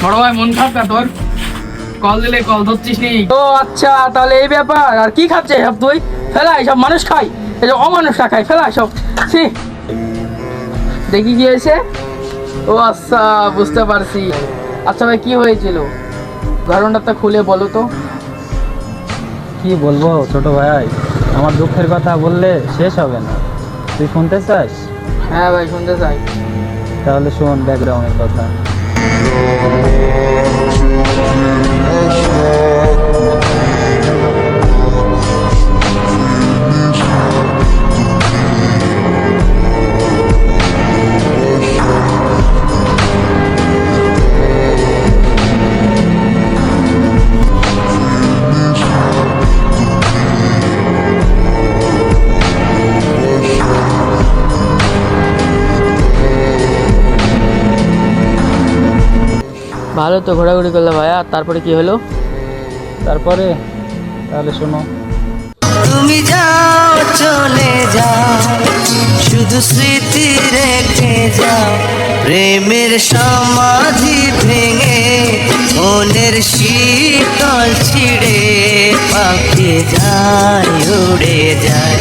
বড় ভাই মন খারাপ না তোর? কল দিলে কল ধরছিস নি? ও আচ্ছা, তাহলে এই ব্যাপার। আর কি খাচ্ছে সব তুই? ফেলা, সব মানুষ খায়, এই যে অমানুষরা খায়, ফেলা সব। দেখি কি হয়েছে। ও আচ্ছা, বুঝতে পারছি। আচ্ছা ভাই, কি হয়েছিল ঘটনাটা তো খুলে বলো তো। কি বলবো ছোট ভাই, আমার দুঃখের কথা বললে শেষ হবে না। তুই শুনতে চাস? হ্যাঁ ভাই, শুনতে চাই। তাহলে শোন ব্যাকগ্রাউন্ডের কথা। ভালো তো ঘোরাঘুরি করলে ভাইয়া, তারপরে কি হলো? তারপরে তাহলে শোনো। তুমি যাও, চলে যাও, শুধু স্মৃতি রেখে যাও। প্রেমের সমাধি ভেঙে মনের শীতল ছিঁড়ে পাখি যায়, উড়ে যায়।